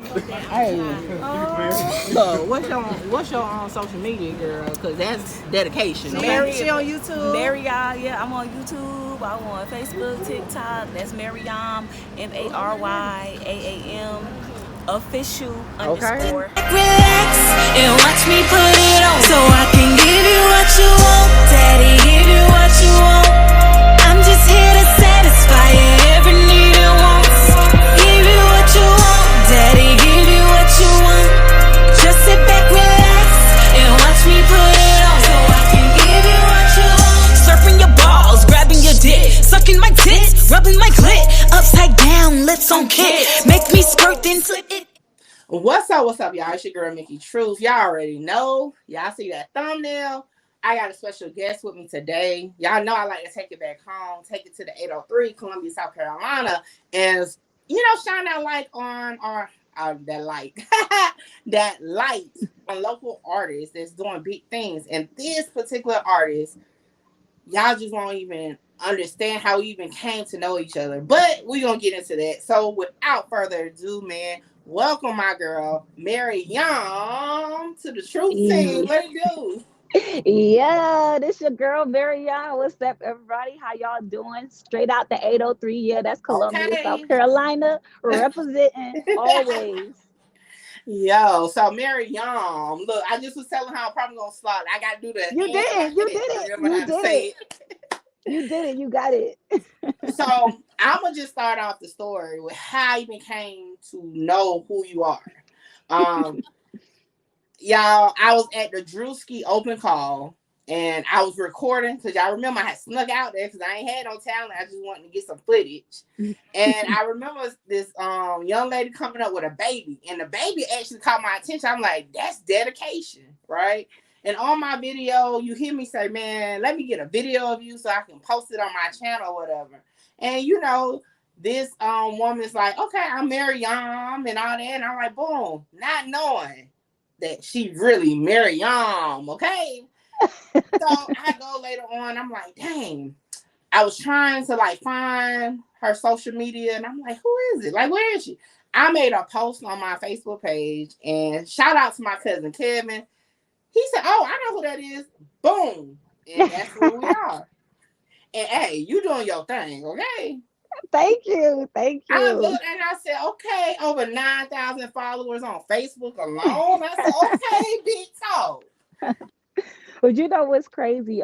Hey, so what's your social media, girl? Cause that's dedication. Okay. She on YouTube. Yeah, I'm on YouTube. I'm on Facebook, TikTok. That's MaryAAM, MaryAAM official Okay. underscore. Relax and watch me put it on, so I can give you what you want. Daddy, give you what you want. I'm just here to satisfy your every need and wants. Give you what you want. Daddy, give you what you want. Just sit back, relax, and watch me put it on, so I can give you what you want. Surfing your balls, grabbing your dick, sucking my tits, rubbing my clit, upside down, lips on kick, make me squirt then flip it. What's up? What's up, y'all? It's your girl Mickey Truth. Y'all already know. Y'all see that thumbnail. I got a special guest with me today. Y'all know I like to take it back home, take it to the 803, Columbia, South Carolina, and shine that light on our that light, that light on local artists that's doing big things. And this particular artist, y'all just won't even understand how we even came to know each other. But we're gonna get into that. So without further ado, man, welcome my girl, Mary Young, to the truth team. Let it go. Yeah, this your girl MaryAAM. What's up, everybody? How y'all doing? Straight out the 803. Yeah, that's Columbia, South Okay. Carolina, representing always. Yo, so Mary Young, look, I just was telling her I'm probably gonna slide. I gotta do the You hands did it. like You that did to it. remember You how to did say it. it. You did it. You got it. So I'm gonna just start off the story with how you became to know who you are. Um, y'all, I was at the Drewski open call and I was recording because y'all remember I had snuck out there because I ain't had no talent. I just wanted to get some footage. And I remember this young lady coming up with a baby, and the baby actually caught my attention. I'm like, that's dedication, right? And on my video, you hear me say, man, let me get a video of you so I can post it on my channel or whatever. And this woman's like, okay, I'm Mary Young and all that. And I'm like, boom, not knowing that she really Mary Young, okay? So I go later on, I'm like, dang, I was trying to like find her social media and I'm like, who is it? Like, where is she? I made a post on my Facebook page and shout out to my cousin Kevin. He said, oh, I know who that is. Boom. And that's where we are. And hey, you doing your thing, okay? Thank you. Thank I you. looked and I said, okay, over 9,000 followers on Facebook alone. I said, okay, big talk. But you know what's crazy?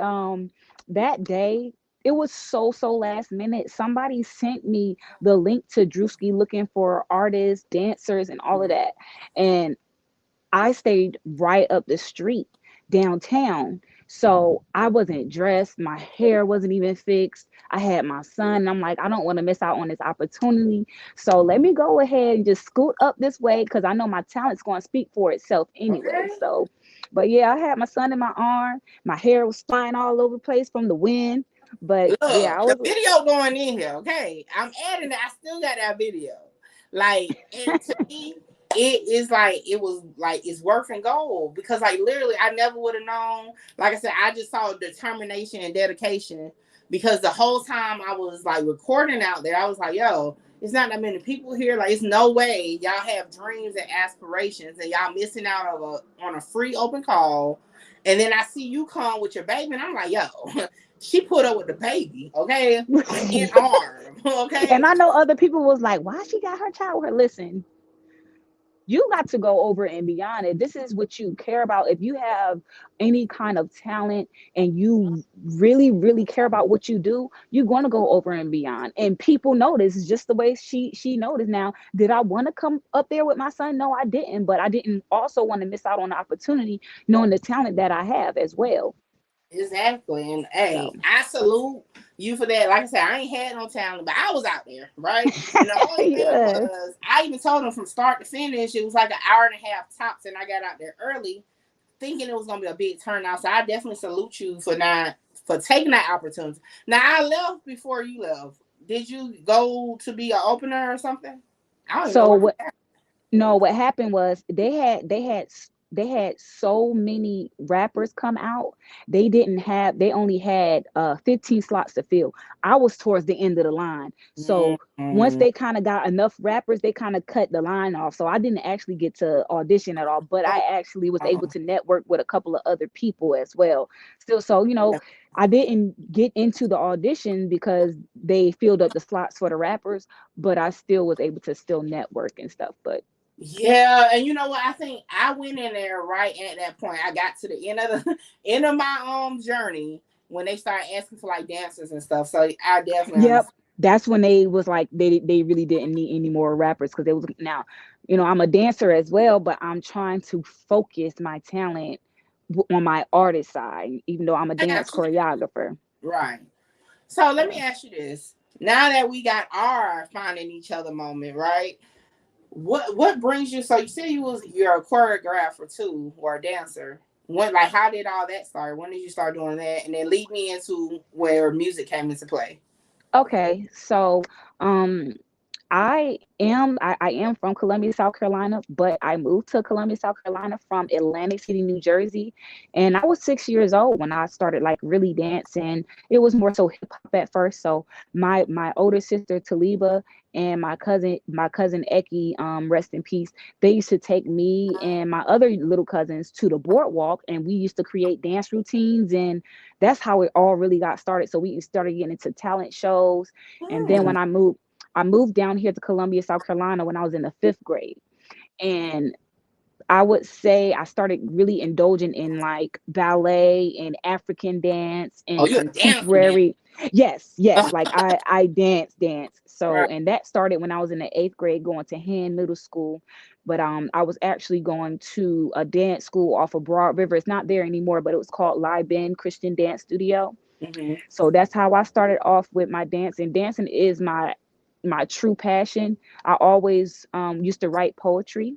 That day it was so last minute. Somebody sent me the link to Drewski looking for artists, dancers, and all of that, and I stayed right up the street downtown. So I wasn't dressed. My hair wasn't even fixed. I had my son. And I'm like, I don't want to miss out on this opportunity. So let me go ahead and just scoot up this way because I know my talent's going to speak for itself anyway. Okay. So, but yeah, I had my son in my arm. My hair was flying all over the place from the wind. But yeah, Look, I the was. video going in here, okay? I'm adding it. I still got that video. Like, and to me, it is like it was like it's worth and gold because like literally I never would have known. Like I said, I just saw determination and dedication because the whole time I was like recording out there, I was like, yo, it's not that many people here. Like, it's no way y'all have dreams and aspirations and y'all missing out on a free open call. And then I see you come with your baby, and I'm like, yo, she put up with the baby, okay, in arm, And okay. I know other people was like, why she got her child with her? Listen, you got to go over and beyond it. This is what you care about. If you have any kind of talent and you really care about what you do, you're going to go over and beyond. And people notice. It's just the way she noticed. Now, did I want to come up there with my son? No, I didn't. But I didn't also want to miss out on the opportunity, knowing the talent that I have as well. Exactly. And So, hey, I salute you for that. Like I said, I ain't had no talent, but I was out there, right? And the only thing yes. was, I even told them from start to finish, it was like an hour and a half tops, and I got out there early, thinking it was gonna be a big turnout. So I definitely salute you for not for taking that opportunity. Now I left before you left. Did you go to be an opener or something? I don't even know So where. what? No, what happened was they had they had so many rappers come out. They only had 15 slots to fill. I was towards the end of the line. So once Mm-hmm. they kind of got enough rappers, they kind of cut the line off. So I didn't actually get to audition at all, but I actually was able to network with a couple of other people as well. Still, so I didn't get into the audition because they filled up the slots for the rappers, but I still was able to still network and stuff. But Yeah, and you know what? I think I went in there right at that point. I got to the end of the end of my journey when they started asking for like dancers and stuff. So I definitely yep, understand. that's when they was like they really didn't need any more rappers because they was now, I'm a dancer as well, but I'm trying to focus my talent on my artist side, even though I'm a I dance got you. choreographer. Right. So let me So ask you this. Now that we got our finding each other moment, right? What brings you? So you said you're a choreographer too, or a dancer. When like how did all that start? When did you start doing that? And then lead me into where music came into play. okay, so um I am from Columbia, South Carolina, but I moved to Columbia, South Carolina from Atlantic City, New Jersey. And I was 6 years old when I started like really dancing. It was more so hip hop at first. So my older sister Taliba and my cousin Eki, rest in peace, they used to take me and my other little cousins to the boardwalk and we used to create dance routines, and that's how it all really got started. So we started getting into talent shows. And then Hmm. when I moved down here to Columbia, South Carolina when I was in the 5th grade. And I would say I started really indulging in like ballet and African dance Oh, and you're a dancer now. contemporary. Yes, yes. Like I dance. So Right. and that started when I was in the 8th grade going to Hand Middle School. But I was actually going to a dance school off of Broad River. It's not there anymore, but it was called Live Ben Christian Dance Studio. Hmm. So that's how I started off with my dancing. Dancing is my true passion. I always used to write poetry.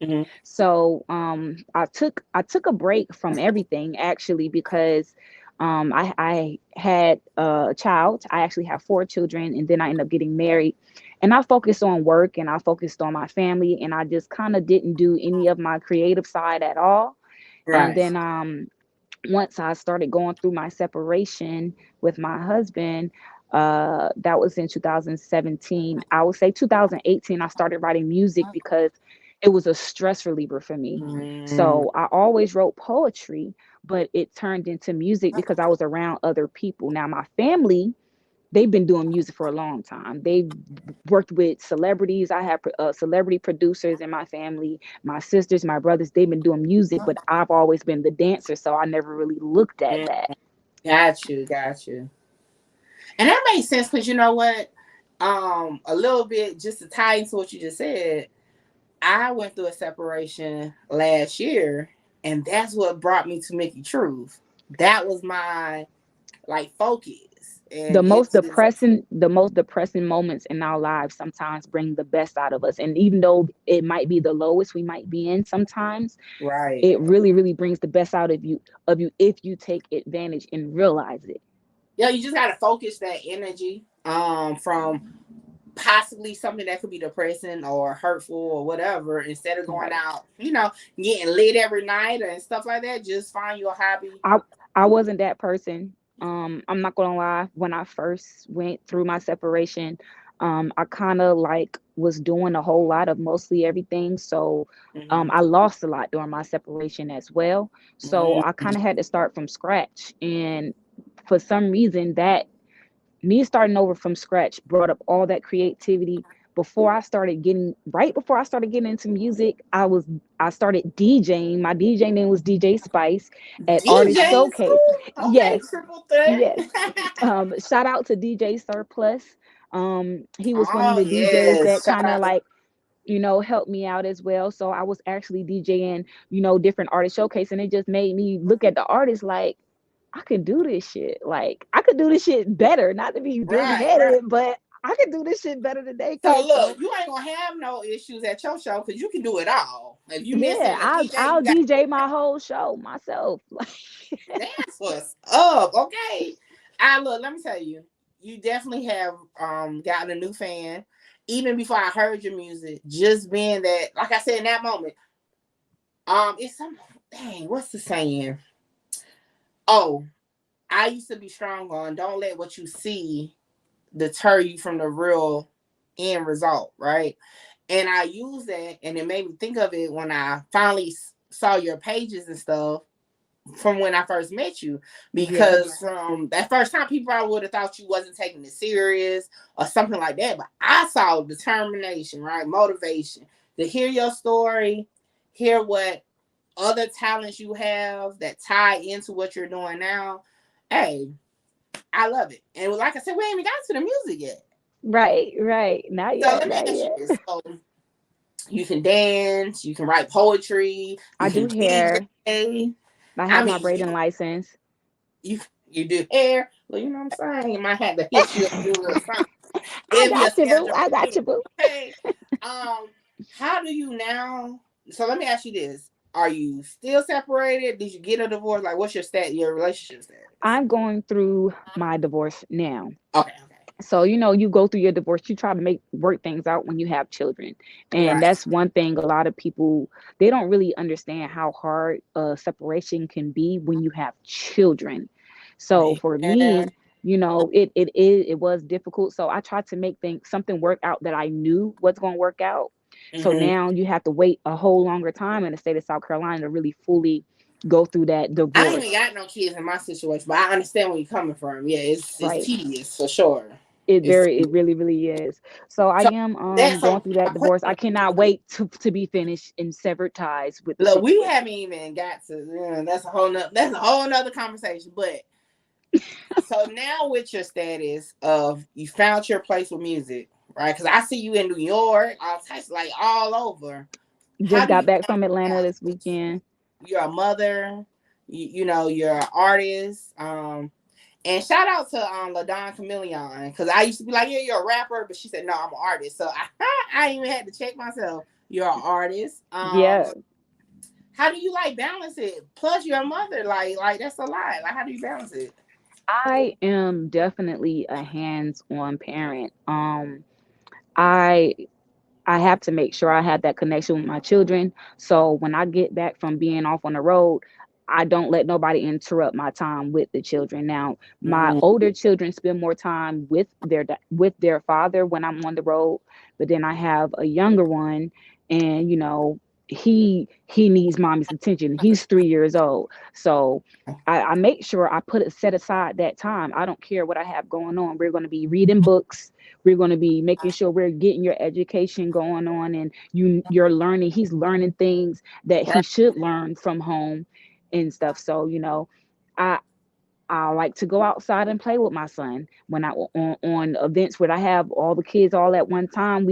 Hmm. So I took a break from everything actually because I had a child. I actually have 4 children, and then I ended up getting married. And I focused on work and I focused on my family, and I just kind of didn't do any of my creative side at all. And Right. then once I started going through my separation with my husband, that was in 2017. I would say 2018, I started writing music because it was a stress reliever for me. Mm. So I always wrote poetry, but it turned into music because I was around other people. Now, my family, they've been doing music for a long time. They've worked with celebrities. I have celebrity producers in my family. My sisters, my brothers, they've been doing music, but I've always been the dancer, so I never really looked at Mm. that. Got you. Got you. And that makes sense because you know what? A little bit just to tie into what you just said. I went through a separation last year, and that's what brought me to Mickey Truth. That was my like focus, The and it most was depressing, the most depressing moments in our lives sometimes bring the best out of us. And even though it might be the lowest we might be in sometimes, right. it really, really brings the best out of you if you take advantage and realize it. Yeah, you just gotta focus that energy from possibly something that could be depressing or hurtful or whatever, instead of going Right. out, getting lit every night and stuff like that. Just find your hobby. I I wasn't that person. I'm not gonna lie. When I first went through my separation, I kind of like was doing a whole lot of mostly everything. So, Hmm. I lost a lot during my separation as well. So I kind of had to start from scratch. And for some reason, that me starting over from scratch brought up all that creativity. Right before I started getting into music, I started DJing. My DJ name was DJ Spice at Artist DJ Showcase. school, okay, Yes, triple threat. yes. Shout out to DJ Surplus. He was one of Oh the DJs that yes, shout kind of out to like helped me out as well. So I was actually DJing, different artist showcase, and it just made me look at the artist like I could do this shit. Like I could do this shit better. Not to be big right, right. headed, but I could do this shit better than they So could. So look, you ain't gonna have no issues at your show because you can do it all. If you yeah, missing a I'll DJ, I'll you got DJ my whole show myself. that's what's up. Okay. I look, let me tell you, you definitely have gotten a new fan. Even before I heard your music, just being that, like I said in that moment, It's some dang. What's the saying? Oh, I used to be strong on don't let what you see deter you from the real end result, right? And I use that, and it made me think of it when I finally saw your pages and stuff from when I first met you. Yeah. Because from that first time, people probably would have thought you wasn't taking it serious or something like that. But I saw determination, right? Motivation to hear your story, hear what other talents you have that tie into what you're doing now. Hey, I love it. And like I said, we ain't even got to the music yet. Right, right. Not So yet, let me not ask you yet. this. So you can dance, you can write poetry, I you do can hair. DJ. I I have my mean, braiding license. you you do hair. Well, you know what I'm saying? You might have to hit you up do a little something. I It'll be a got you, boo. schedule I for got me. you, boo. Okay. How do you now? So let me ask you this: are you still separated? Did you get a divorce? Like, what's your relationship status? I'm going through my divorce now. Okay, okay, So, you go through your divorce, you try to make work things out when you have children. And right, that's one thing a lot of people, they don't really understand how hard a separation can be when you have children. So for yeah. me, it was difficult. So I tried to make things something work out that I knew was going to work out. So Mm-hmm. now you have to wait a whole longer time in the state of South Carolina to really fully go through that I ain't even divorce. got no kids in my situation, but I understand where you're coming from. Yeah, it's Right. tedious for sure. It It's really, really is. So I so am that's going so through my that divorce. I question. cannot wait to be finished and severed ties with the Look, we situation. haven't even got to. That's a whole nother conversation. But so now with your status of you found your place with music, right? Because I see you in New York, all types, like all over. How Just do got you back balance from Atlanta out? this weekend. You're a mother, you're an artist. And shout out to LaDon Chameleon, because I used to be like, yeah, you're a rapper, but she said, no, I'm an artist. So I even had to check myself. You're an artist. Yeah, How do you like balance it? Plus, you're a mother. Like that's a lot. Like, how do you balance it? I am definitely a hands-on parent. I I have to make sure I have that connection with my children. So when I get back from being off on the road, I don't let nobody interrupt my time with the children. Now, my Mm-hmm. older children spend more time with with their father when I'm on the road, but then I have a younger one, and he needs mommy's attention. He's 3 years old, so I make sure I set aside that time. I don't care what I have going on. We're going to be reading books, we're going to be making sure we're getting your education going on, and you're learning, he's learning things that he Right, should learn from home and stuff. So i I like to go outside and play with my son when I on events where I have all the kids all at one time.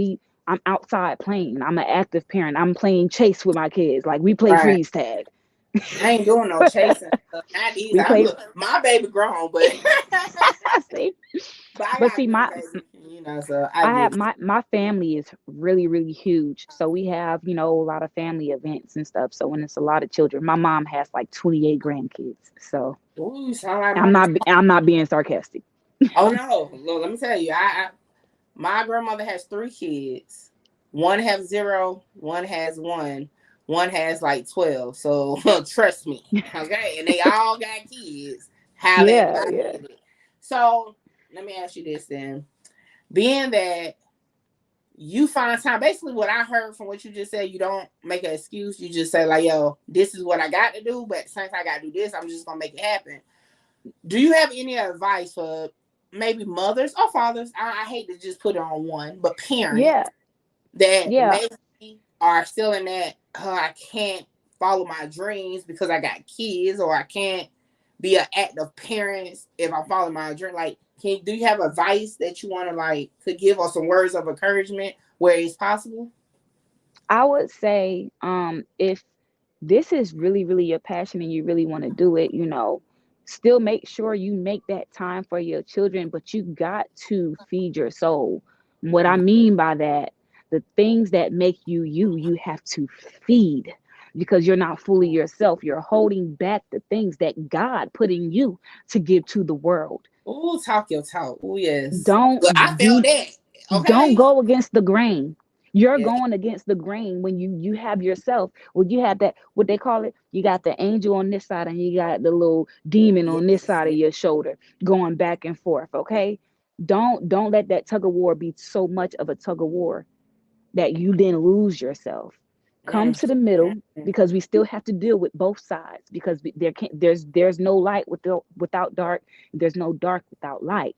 I'm outside playing. I'm an active parent. I'm playing chase with my kids. Like, we play right. freeze tag. I ain't doing no chasing stuff. Not these. We I'm play. look, my baby grown, but See, but I but got see, a grandbaby, so I I have get it. my family is really, really huge. So we have, a lot of family events and stuff. So when it's a lot of children, my mom has like 28 grandkids. So Ooh, you sound like I'm my. not I'm not being sarcastic. Oh no, look, let me tell you, my grandmother has 3 kids. One has 0, one has 1, one has like 12. So trust me, okay? And they all got kids. However, Yeah, I yeah. get it. So let me ask you this then. Being that you find time, basically what I heard from what you just said, you don't make an excuse. You just say like, yo, this is what I got to do, but since I got to do this, I'm just gonna make it happen. Do you have any advice for maybe mothers or fathers? I hate to just put it on one, but parents Yeah. that Yeah. maybe are still in that, I can't follow my dreams because I got kids, or I can't be an active parent if I follow my dream. Like, do you have advice that you want to like to give, or some words of encouragement where it's possible? I would say, if this is really, really your passion and you really want to do it, still make sure you make that time for your children, but you got to feed your soul. What I mean by that, the things that make you you, you have to feed, because you're not fully yourself. You're holding back the things that God put in you to give to the world. Ooh, talk your talk. Ooh, yes. Don't Look, I felt do that. don't Okay. go against the grain. You're Yeah. going against the grain when you have yourself. When you have that, what they call it, you got the angel on this side and you got the little demon on this Yes. side of Yes. your shoulder going back and forth. Okay, don't let that tug of war be so much of a tug of war that you then lose yourself. Come Mm, to the middle mm, because we still have to deal with both sides because there can't there's no light without dark. There's no dark without light.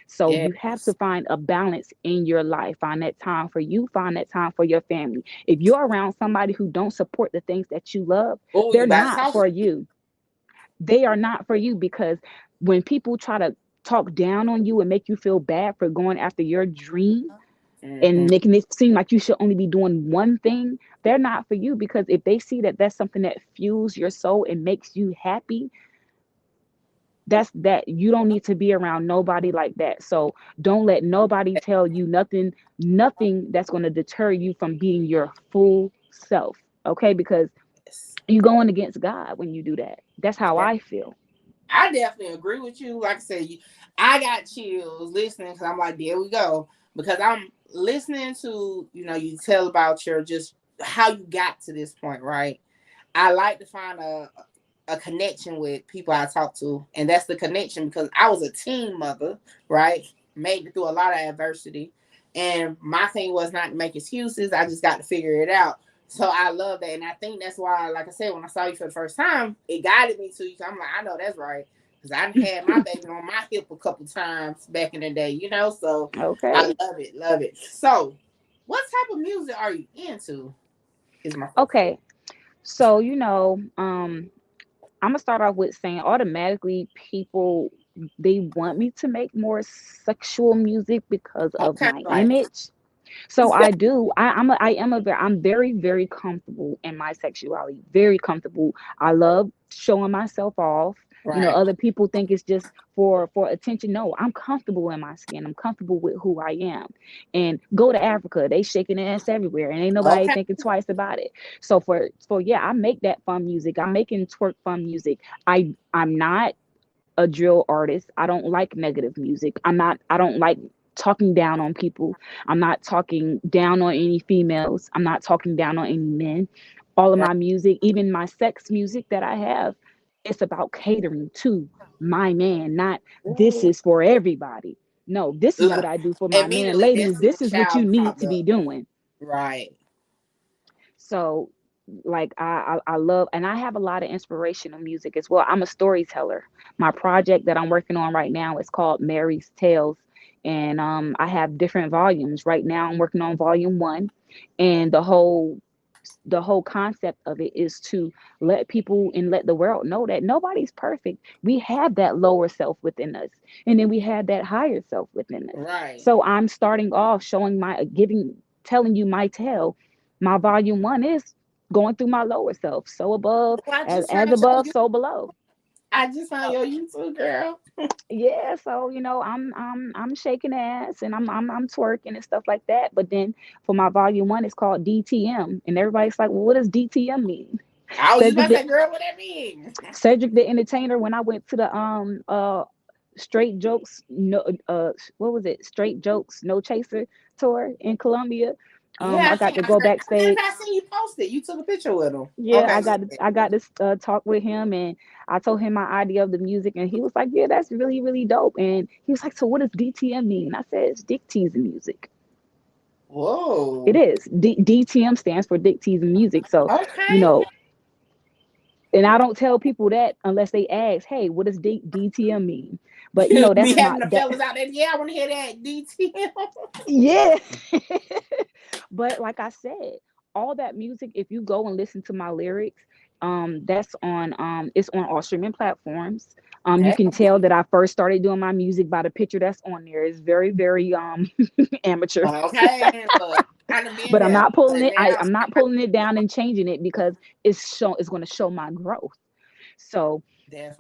So you have to yes. find a balance in your life. Find that time for you, find that time for your family. If you're around somebody who don't support the things that you love, Oh, you they're about to not talk? for you. They are not for you because when people try to talk down on you and make you feel bad for going after your dream Mm-hmm. and making it seem like you should only be doing one thing, they're not for you because if they see that that's something that fuels your soul and makes you happy, that's that you don't need to be around nobody like that. So don't let nobody tell you nothing that's going to deter you from being your full self. Okay, because Yes. you going against God when you do that. That's how Yeah. I feel. I definitely agree with you. Like I said, I got chills listening because I'm like, there we go. Because I'm listening to, you tell about your just how you got to this point, right? I like to find a connection with people I talk to, and that's the connection because I was a teen mother, right? Made it through a lot of adversity, and my thing was not to make excuses. I just got to figure it out. So I love that, and I think that's why, like I said, when I saw you for the first time, it guided me to you. So I'm like, I know that's right because I had my baby on my hip a couple times back in the day, So I Okay. love it, love it. So, what type of music are you into? Is my first question. Okay. So, I'm gonna start off with saying automatically people they want me to make more sexual music because of Okay, my like. image. So I do. I'm very, very comfortable in my sexuality. Very comfortable. I love showing myself off. Right. Other people think it's just for attention. No, I'm comfortable in my skin. I'm comfortable with who I am. And go to Africa, they shaking their ass everywhere, and ain't nobody Okay. thinking twice about it. So for yeah, I make that fun music. I'm making twerk fun music. I'm not a drill artist. I don't like negative music. I don't like talking down on people. I'm not talking down on any females. I'm not talking down on any men. All of Right. my music, even my sex music that I have, it's about catering to my man, not this Ooh. is for everybody. No, this is what Look, I do for my man. immediately Ladies, Destiny this is what you Child need popped to be up. doing. Right. So like I love and I have a lot of inspirational music as well. I'm a storyteller. My project that I'm working on right now is called Mary's Tales. And I have different volumes. Right now I'm working on volume one. And the whole concept of it is to let people and let the world know that nobody's perfect. We have that lower self within us, and then we have that higher self within us. Right. So I'm starting off showing telling you my tale. My volume one is going through my lower self. So above, Oh, I just as found above, your so below. I just found your YouTube girl. Yeah, so I'm shaking ass and I'm twerking and stuff like that. But then for my volume one, it's called DTM, and everybody's like, "Well, what does DTM mean?" I was just Cedric about to the say, girl, what that mean? Cedric the Entertainer. When I went to the straight jokes no what was it straight jokes no chaser tour in Colombia, Yeah, I got to I go heard. I think backstage. I seen you post it. You took a picture with him. Yeah, Okay. I got to talk with him, and I told him my idea of the music, and he was like, "Yeah, that's really really dope." And he was like, "So what does DTM mean?" I said, "It's Dick Teasing Music." It Whoa. is. DTM stands for Dick Teasing Music. So, you Okay. know, and I don't tell people that unless they ask, "Hey, what does DTM mean?" But Be that's my having the that. fellas out there. Yeah, I want to hear that DTM. Yeah. But like I said, all that music, if you go and listen to my lyrics, that's on it's on all streaming platforms. You Hey. can tell that I first started doing my music by the picture that's on there. It's very, very amateur. Okay. Look, kind of been But I'm there, not pulling but it, now. I'm not pulling it down and changing it because it's gonna show my growth. So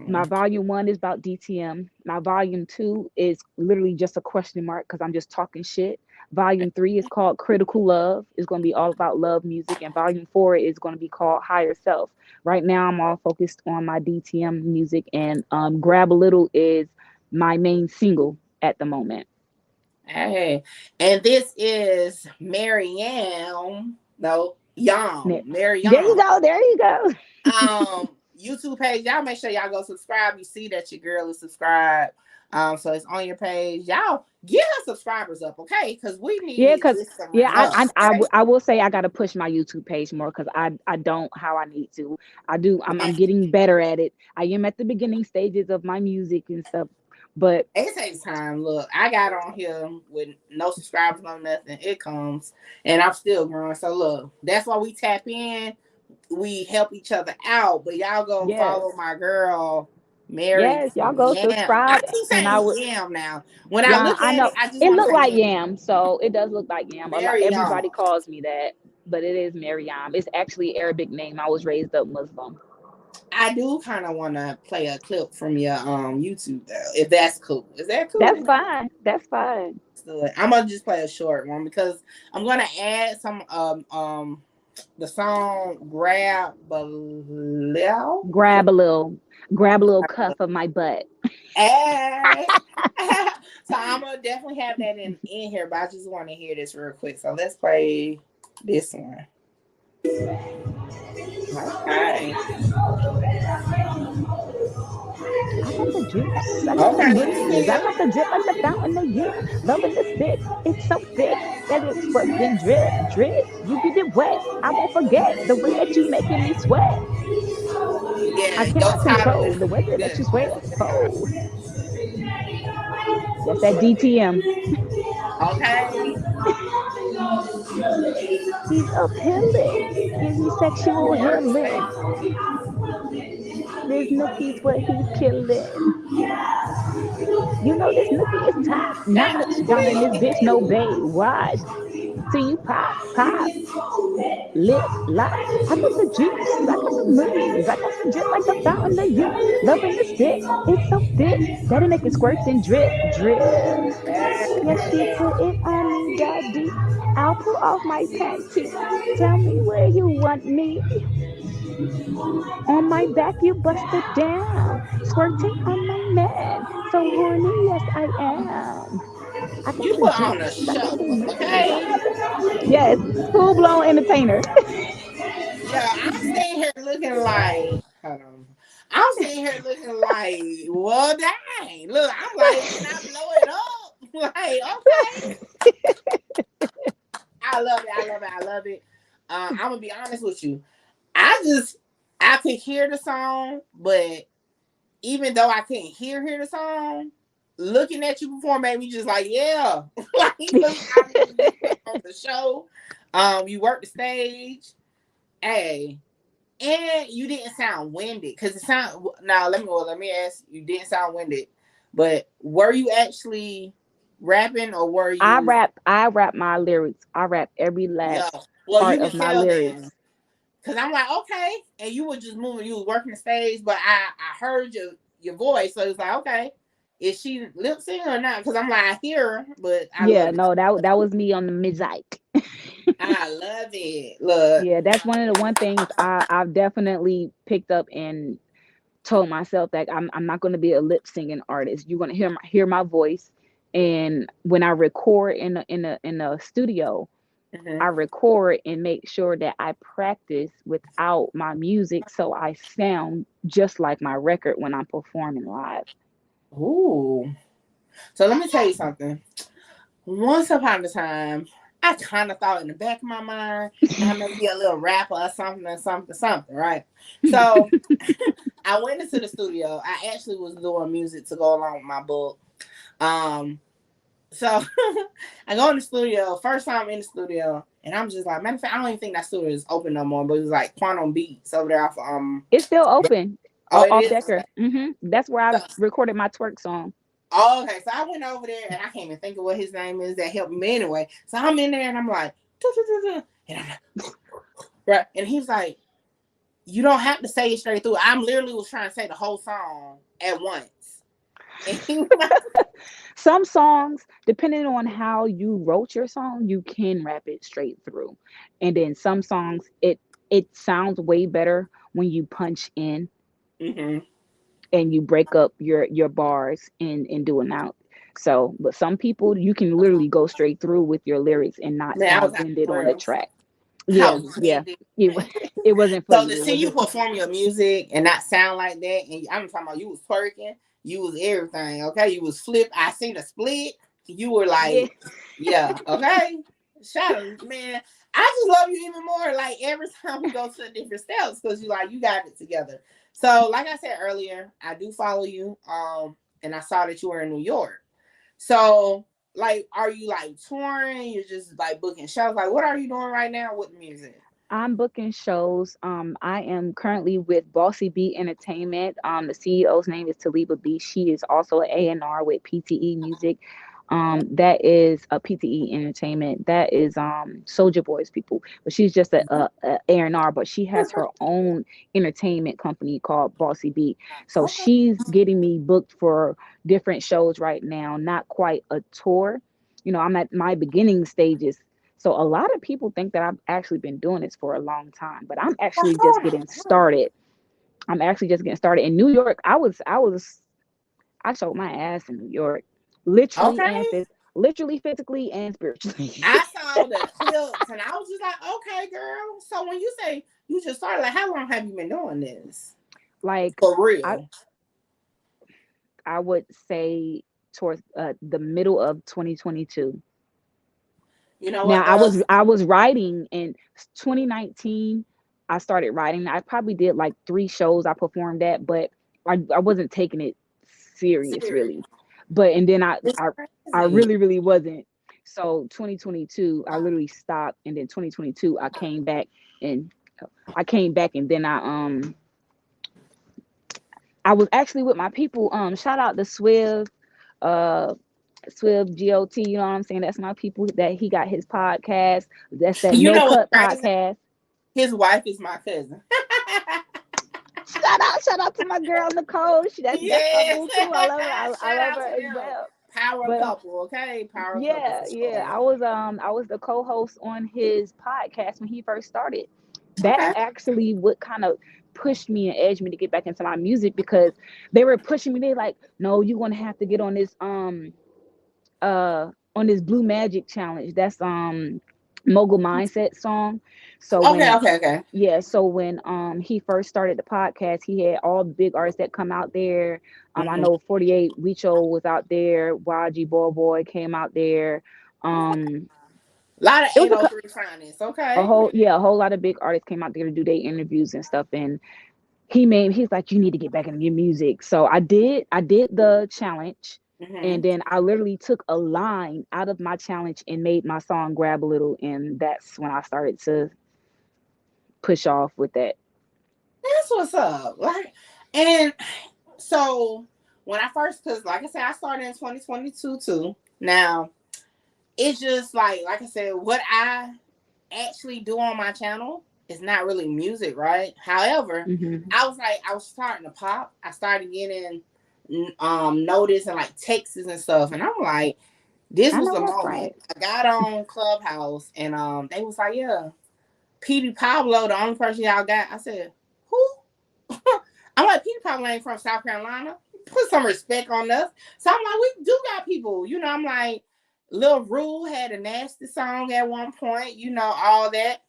my Definitely. volume one is about DTM. My volume two is literally just a question mark because I'm just talking shit. Volume three is called Critical Love. It's going to be all about love music. And volume four is going to be called Higher Self. Right now, I'm all focused on my DTM music, and Grab a Little is my main single at the moment. Hey, and this is MaryAAM. No, There Mary there you Yam. go. There you go. YouTube page. Y'all make sure y'all go subscribe. You see that your girl is subscribed. So it's on your page. Y'all get her subscribers up, okay? Because we Yeah, need cause this to yeah, run up. Okay. I will say I gotta push my YouTube page more because I don't how I need to. I do. I'm getting better at it. I am at the beginning stages of my music and stuff, but It takes time. Look, I got on here with no subscribers, no nothing. It comes, and I'm still growing. So look, that's why we tap in. We help each other out. But y'all go yes, follow my girl, Mary yes, y'all go Yam. I subscribe, keep and I saying would. Yam now. When I Yeah, look I at know it, I just it want to looked say like Yam. yam, so it does look like yam. A lot Mary Yam. everybody calls me that, but it is MaryAAM. It's actually Arabic name. I was raised up Muslim. I do kind of want to play a clip from your YouTube though, if that's cool. Is that That's cool? fine. That's fine. Do it. I'm gonna just play a short one because I'm gonna add some the song "Grab Below." Grab a little, grab a little cuff of my butt. Hey. So I'm gonna definitely have that in here, but I just want to hear this real quick. So let's play this one. Okay. I got the juice. I got the Okay, let me moves. see I you. got the drip like the fountain of youth. Loving the stick. It's so thick that it squirts and drip, drip. You get it wet. I won't forget the way that you making me sweat. I Yeah, your cannot title control is the weather that good. you sweat. Oh, that's that DTM. Okay. He's appealing. Gives me sexual healing. This Nookie's what he's killing. You know this Nookie is top notch. Y'all in this bitch no bait. Watch. See you pop, pop, lip, lock. I got the juice. I got the moves. I got the drip like the fountain of youth. Loving the stick. It's so thick that it make it squirt and drip, drip. Yes, she put it on me, daddy. I'll pull off my panties. Tell me where you want me. On my back, you bust it down. Squirting on my man. So horny, yes, I am. I got You the put on a juice. I got show, the moves. I okay? got the. Yes, full blown entertainer. Yeah, I'm sitting here looking like, hold on. I'm sitting here looking like, well, dang. Look, I'm like, can I blow it up? Like, okay. I love it. I love it. I love it. I'm gonna be honest with you. I just, I could hear the song, but even though I couldn't hear the song, looking at you before made me just like, yeah, like because I mean, you put on the show, you worked the stage, hey. And you didn't sound winded because it sound now. Let me ask. You didn't sound winded, but were you actually rapping or were you? I rap my lyrics. I rap every Yeah. last Well, you part can of my tell lyrics. then, because I'm like, okay, and you were just moving. You was working the stage, but I heard your voice, so it's like, okay, is she lip singing or not? Because I'm like, I hear her, but I Yeah, love it. no, that was me on the mid-ike. I love it. Look. Yeah, that's one of the one things I've definitely picked up and told myself that I'm not going to be a lip singing artist. You're going to hear my voice, and when I record in a studio, I Mhm. record and make sure that I practice without my music so I sound just like my record when I'm performing live. Ooh. So let me tell you something. Once upon a time, I kind of thought in the back of my mind, I may be a little rapper or something, right? So I went into the studio. I actually was doing music to go along with my book. Um, so I go in the studio, first time in the studio, and I'm just like, matter of fact, I don't even think that studio is open no more, but it was like Quantum Beats over there off It's still open oh, it off is? Decker. That's where I So, recorded my twerk song. oh, okay. So I went over there and I can't even think of what his name is that helped me anyway. So I'm in there and I'm like, "Doo, doo, doo, doo." And I'm like, right. And he's like, you don't have to say it straight through. I'm literally was trying to say the whole song at once. And he was like, Some songs, depending on how you wrote your song, you can rap it straight through. And then some songs it sounds way better when you punch in mm-hmm. and you break up your bars and do an out. So, but some people you can literally go straight through with your lyrics and not Man, I was sound at ended on the 12. track. I Yeah, was yeah. offended. It wa- it wasn't for So you. to It see you wasn't. perform your music and not sound like that, and I'm talking about you was twerking, you was everything, okay? You was flip. I seen the split. You were Yeah. like, yeah, okay. Shout out, man. I just love you even more. Like every time we go to the different steps, because you got it together. So, like I said earlier, I do follow you. And I saw that you were in New York. So, like, are you like touring? You're just like booking shows. Like, what are you doing right now with music? I'm booking shows. I am currently with Bossy B Entertainment. The CEO's name is Taliba B. She is also an A&R with PTE Music. That is a PTE Entertainment. That is Soldier Boy's people, but she's just a A&R. But she has her own entertainment company called Bossy B. So Okay. she's getting me booked for different shows right now. Not quite a tour. I'm at my beginning stages, so a lot of people think that I've actually been doing this for a long time, but I'm actually just getting started. I'm actually just getting started. In New York, I showed my ass in New York, Okay. literally, physically, and spiritually. I saw the clips and I was just like, okay, girl. So when you say you just started, like, how long have you been doing this? Like For I, real. I would say towards the middle of 2022. You know Now what though? I was writing in 2019. I started writing. I probably did like 3 shows I performed at, but I wasn't taking it serious Serious. really. But and then It's I crazy. really wasn't. So 2022 I literally stopped, and then 2022 and I came back, and then I was actually with my people. Shout out to Swift, uh Swift GOT, you know what I'm saying? That's my people that he got his podcast. That's that You No know what's Cut crazy? podcast. His wife is my cousin. Shout out to my girl Nicole. That's my Yes. boo too. I love her. I Shout love out her to as them. well. Power But couple, okay? Power couple yeah, for yeah. sure. I was the co-host on his podcast when he first started. That's Okay. actually what kind of pushed me and edged me to get back into my music, because they were pushing me. They like, no, you're gonna have to get on this Blue Magic challenge. That's Mogul Mindset song. So Okay, when okay, okay. yeah, so when he first started the podcast, he had all the big artists that come out there. I Mm-hmm. know 48 Weecho was out there, YG Boy came out there. Um A lot of it was 803 finest, okay? a whole lot of big artists came out there to do their interviews and stuff. And he's like, you need to get back into your music. So I did the challenge, Mm-hmm. and then I literally took a line out of my challenge and made my song Grab a Little, and that's when I started to push off with that. That's what's up. Like, and so when I first, because like I said, I started in 2022 too. Now, it's just like I said, what I actually do on my channel is not really music, right? However, Hmm. I was starting to pop. I started getting notice and like texts and stuff, and I'm like, this I was know the that's moment. right. I got on Clubhouse and they was like, yeah, Petey Pablo, the only person y'all got. I said, who? I'm like, Petey Pablo ain't from South Carolina. Put some respect on us. So I'm like, we do got people. I'm like, Lil Rule had a nasty song at one point, all that.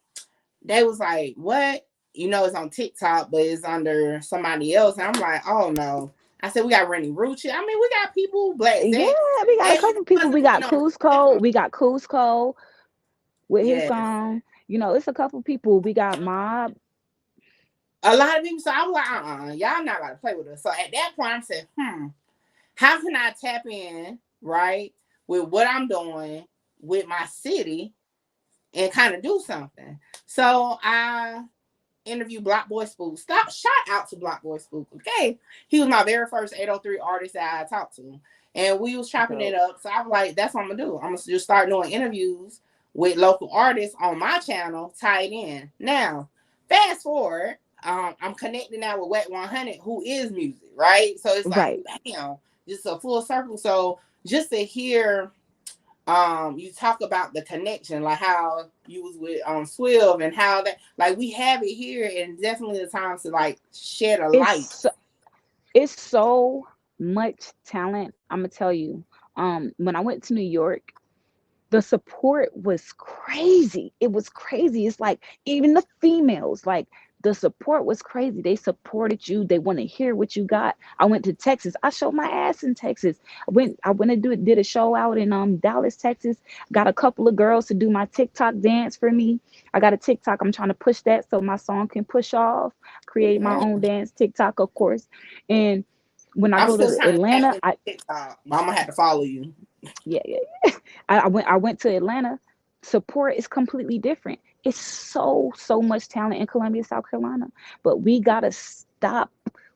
They was like, what? It's on TikTok, but it's under somebody else. And I'm like, oh no. I said, we got Rennie Rucci. I mean, we got people, Black Yeah, Zach. we got a And couple people. wasn't We even got on the platform. Cusco with his Yes. song. It's a couple people. We got Mob. A lot of people. So I was like, y'all not about to play with us. So at that point, I said, how can I tap in, right, with what I'm doing with my city and kind of do something? So I interviewed Block Boy Spook. Shout out to Block Boy Spook. Okay. He was my very first 803 artist that I talked to. And we was chopping it Dope. up. So I was like, that's what I'm gonna do. I'm gonna just start doing interviews with local artists on my channel, tied in. Now, fast forward, I'm connecting now with Wet 100, who is music, right? So it's like, Right. bam, just a full circle. So just to hear you talk about the connection, like how you was with Swill and how that, like, we have it here, and definitely the time to like shed a light. It's it's so much talent. I'm gonna tell you. when I went to New York, the support was crazy. It was crazy. It's like even the females, like the support was crazy. They supported you. They want to hear what you got. I went to Texas. I showed my ass in Texas. I went and did a show out in Dallas, Texas. Got a couple of girls to do my TikTok dance for me. I got a TikTok. I'm trying to push that so my song can push off. Create my own dance TikTok, of course. And when I I'm go still to trying to tap Atlanta, into TikTok. I'm gonna have to follow you. yeah, yeah. I went to Atlanta. Support is completely different. It's so much talent in Columbia, South Carolina. But we gotta stop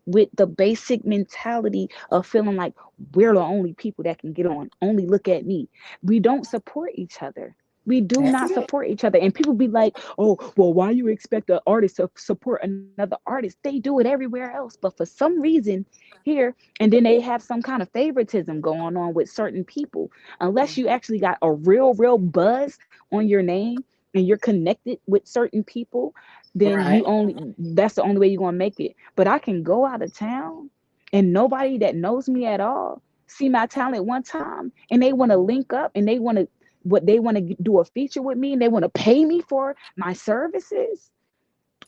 with the basic mentality of feeling like we're the only people that can get on. Only look at me. We don't support each other. We do That's not it. support each other. And people be like, oh, well, why you expect an artist to support another artist? They do it everywhere else. But for some reason here, and then they have some kind of favoritism going on with certain people. Unless you actually got a real buzz on your name and you're connected with certain people, then Right. you only that's the only way you're gonna make it. But I can go out of town and nobody that knows me at all see my talent one time and they want to link up and they want to do a feature with me and they want to pay me for my services.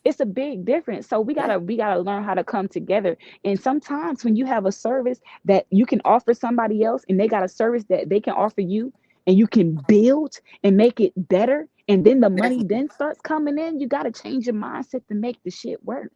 It's a big difference. So we gotta learn how to come together. And sometimes when you have a service that you can offer somebody else and they got a service that they can offer you, and you can build and make it better, and then the money Definitely. then starts coming in, you got to change your mindset to make the shit work.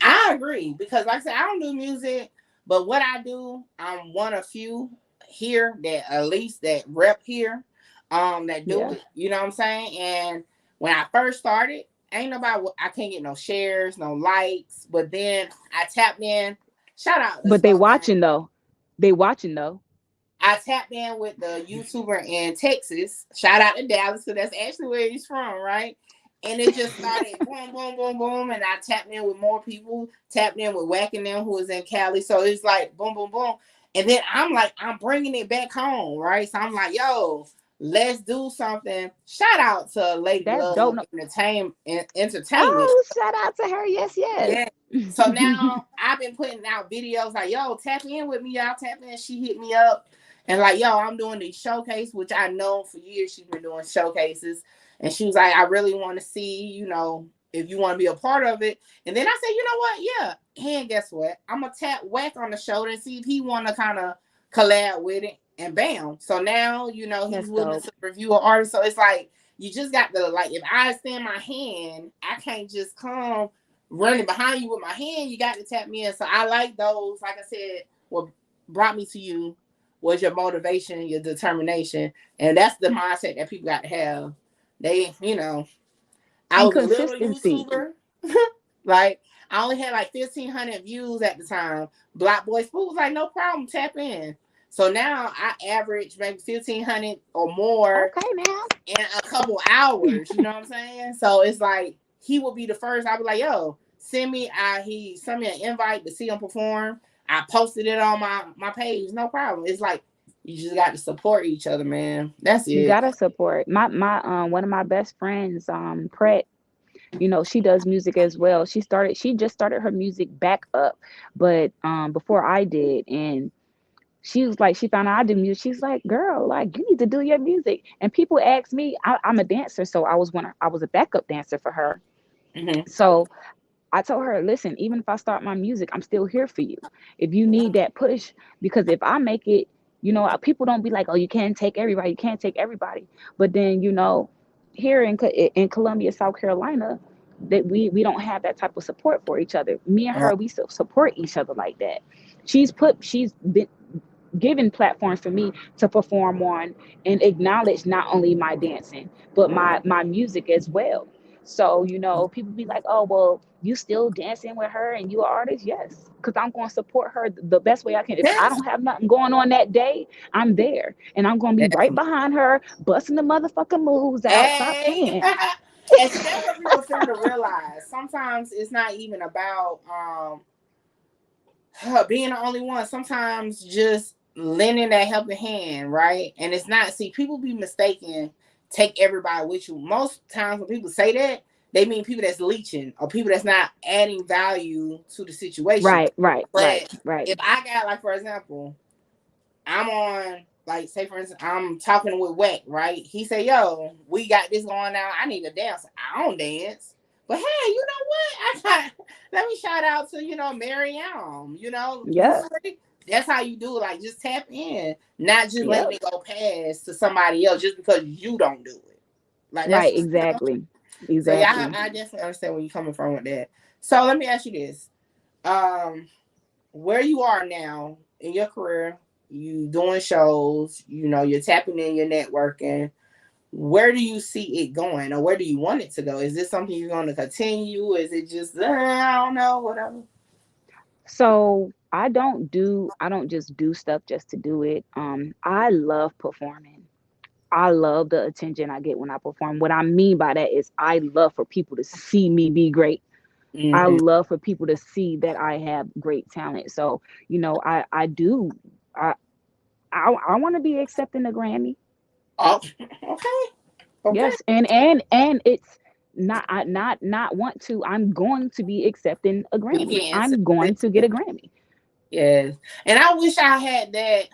I agree because, like I said, I don't do music, but what I do, I'm one of few here that at least that rep here, that do Yeah. it. You know what I'm saying? And when I first started, ain't nobody. I can't get no shares, no likes. But then I tapped in. Shout out to But they Slow Gang. watching though. They watching though. I tapped in with the YouTuber in Texas. Shout out to Dallas, so that's actually where he's from, right? And it just started boom, boom, boom, boom. And I tapped in with more people, tapped in with Whacking them who was in Cali. So it's like boom, boom, boom. And then I'm like, I'm bringing it back home, right? So I'm like, yo, let's do something. Shout out to Lady That's dope. Love No. Entertainment. Oh, shout out to her. Yes, yes. Yeah. So now I've been putting out videos like, yo, tap in with me, y'all. Tap in. She hit me up and like, yo, I'm doing these showcase, which I know for years she's been doing showcases. And she was like, I really want to see, if you want to be a part of it. And then I said, you know what? Yeah. And guess what? I'm gonna tap Whack on the shoulder and see if he want to kind of collab with it. And bam. So now, he's That's willing dope. to review an artist. So it's like you just got to like, if I extend my hand, I can't just come running behind you with my hand. You got to tap me in. So I like those. Like I said, what brought me to you was your motivation, your determination, and that's the mindset that people got to have. They, I And was a little consistency. YouTuber. Like I only had like 1,500 views at the time. Black Boy Spook was like, no problem, tap in. So now I average maybe 1,500 or more Okay, now. in a couple hours. You know what I'm saying? So it's like he will be the first. I'll be like, yo, he sent me an invite to see him perform. I posted it on my page. No problem. It's like you just got to support each other, man. That's You it. gotta support. My one of my best friends, Pret, she does music as well. She just started her music back up, but before I did. And she was like, she found out I do music. She's like, girl, like you need to do your music. And people ask me, I'm a dancer, so I was a backup dancer for her. Mm-hmm. So I told her, listen, even if I start my music, I'm still here for you. If you need that push, because if I make it, people don't be like, oh, you can't take everybody, you can't take everybody. But then, here in Columbia, South Carolina, that we don't have that type of support for each other. Me and her, we still support each other like that. She's been given platforms for me to perform on and acknowledge not only my dancing but my music as well. So people be like, oh well, you still dancing with her and you an artist? Yes, because I'm going to support her the best way I can. If I Yes, don't have nothing going on that day, I'm there and I'm going to be right definitely. behind her busting the motherfucking moves out. Stop Hey, playing. and see that's what people fail to realize. Sometimes it's not even about being the only one. Sometimes just lending that helping hand, right? And it's not. See, people be mistaken. Take everybody with you. Most times when people say that, they mean people that's leeching or people that's not adding value to the situation. Right, right, right, But right. if I got like, for example, I'm on like say for instance, I'm talking with Wack, right? He say, "Yo, we got this going on. I need a dance. I don't dance, but hey, you know what? I got. Let me shout out to MaryAAM. You Yep. free? That's how you do it. Like just tap in, not just letting Yep. it go past to somebody else just because you don't do it. Like that's Right. Exactly. so yeah, Exactly. I definitely understand where you're coming from with that. So let me ask you this: um, where you are now in your career, you doing shows, you're tapping in, you're networking. Where do you see it going, or where do you want it to go? Is this something you're going to continue? Is it just I don't know, whatever? So I don't just do stuff just to do it. I love performing. I love the attention I get when I perform. What I mean by that is I love for people to see me be great. I Mm-hmm. love for people to see that I have great talent. So, I do I I want to be accepting the Grammy. Oh, okay, okay. Yes, and it's not want to. I'm going to be accepting a We Grammy. can answer I'm going this. to get a Grammy. Yes, and I wish I had that.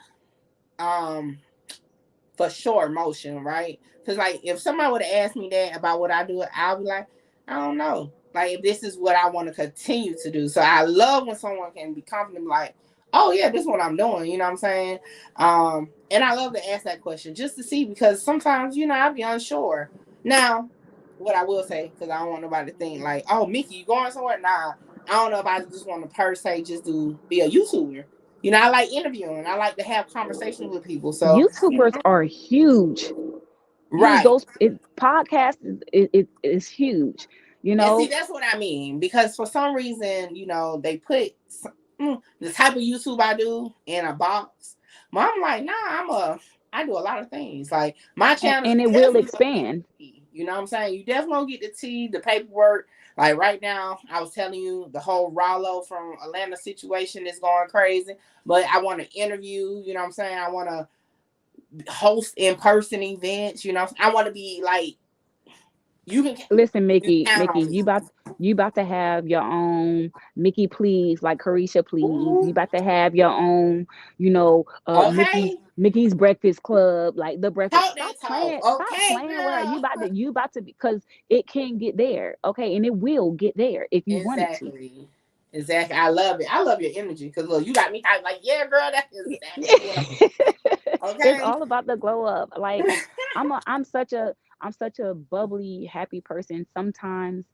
For sure motion, right? Because like if somebody would have asked me that about what I do, I'll be like, I don't know. Like if this is what I want to continue to do. So I love when someone can be confident, like, oh yeah, this is what I'm doing. You know what I'm saying? And I love to ask that question just to see because sometimes I'll be unsure. Now, what I will say, because I don't want nobody to think like, oh Mickey, you going somewhere? Nah, I don't know if I just want to per se just be a YouTuber. I like interviewing. I like to have conversations with people. So YouTubers are huge. Huge. right. Podcasts is huge. You And see, know, that's what I mean. Because for some reason, they put the type of YouTube I do in a box. But I'm like, nah, I do a lot of things. Like my channel, and you it will definitely gonna get expand. the tea. You know what I'm saying? You definitely gonna get the tea, the paperwork. Like right now, I was telling you the whole Rollo from Atlanta situation is going crazy. But I want to interview, you know what I'm saying? I want to host in-person events, I want to be like you can Listen, just Mickey, count Mickey, on me. you about to have your own Mickey, please, like Carisha, please. You Ooh, about to have your own, okay, Mickey's Breakfast Club, like the breakfast. talk that talk. Stop Okay, playing with her. girl. You about to because it can get there, okay, and it will get there if you want it to. Exactly. Exactly. I love it. I love your energy because look, you got me hyped. Like, yeah, girl, that's exactly what I want. It's Okay. all about the glow up. Like I'm such a bubbly, happy person. Sometimes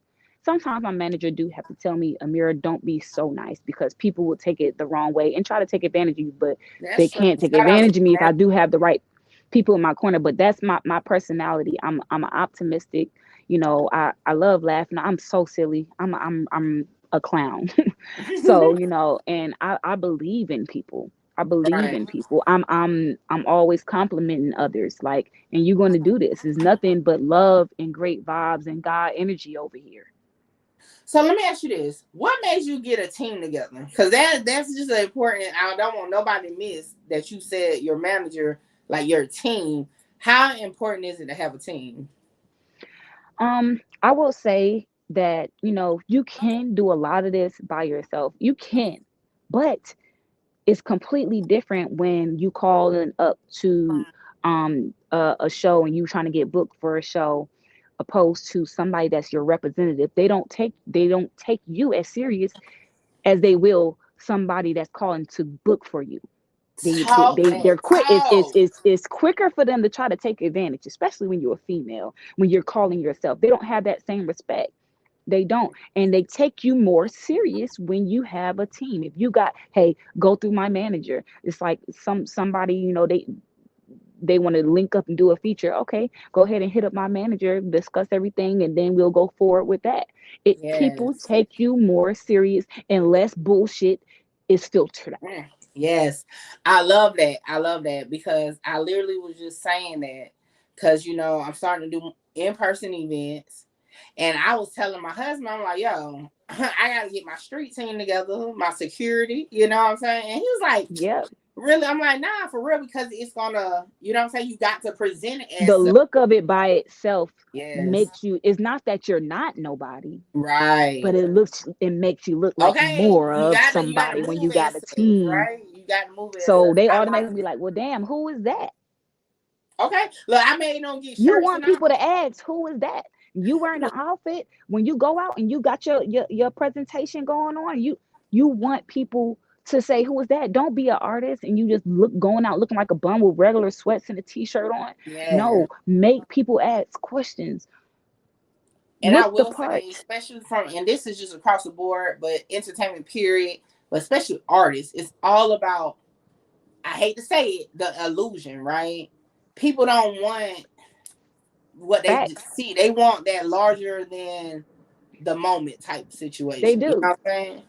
my manager do have to tell me, Amira, don't be so nice because people will take it the wrong way and try to take advantage of you, but they That's true. can't take Shout out to advantage of me if you. I do have the right people in my corner. But that's my personality. I'm an optimistic. I love laughing. I'm so silly. I'm a clown. So, and I believe in people. I believe Right. in people. I'm always complimenting others. Like, and you're going to do this. It's nothing but love and great vibes and God energy over here. So let me ask you this: what made you get a team together? Because that's just important. I don't want nobody to miss that you said your manager, like your team. How important is it to have a team? I will say that, you can do a lot of this by yourself. You can, but it's completely different when you call in up to a show and you trying to get booked for a show opposed to somebody that's your representative. They don't take you as serious as they will somebody that's calling to book for you. Talk They're that quick. talk. It's quicker for them to try to take advantage, especially when you're a female, when you're calling yourself. They don't have that same respect. They don't. And they take you more serious when you have a team. If you got, hey, go through my manager. It's like somebody, they want to link up and do a feature. Okay, go ahead and hit up my manager, discuss everything, and then we'll go forward with that. People Yes. take you more serious and less bullshit is filtered out. Yes, I love that. I love that because I literally was just saying that because I'm starting to do in person events, and I was telling my husband, I'm like, yo, I got to get my street team together, my security. You know what I'm saying? And he was like, Yep. really? I'm like, nah, for real, because it's gonna, you know what I'm saying? You got to present it The as such. look of it by itself Yes, makes you, it's not that you're not nobody, right. but it makes you look like Okay, more you of got to somebody when move you got as a such, team. right? you got to move it as So a they highlight. automatically be like, well, damn, who is that? Okay, look, I may don't get You shirts want and all. people to ask, who is that? You wearing the Look, outfit when you go out and you got your presentation going on. You want people to say, who is that? Don't be an artist and you just look going out looking like a bum with regular sweats and a t-shirt on. yeah. No, make people ask questions. And I Look the will say, part. especially from, and this is just across the board, but entertainment period, but especially artists, it's all about, I hate to say it, the illusion, right? People don't want what they Facts. see. They want that larger than the moment type They situation. You do. know what I'm saying?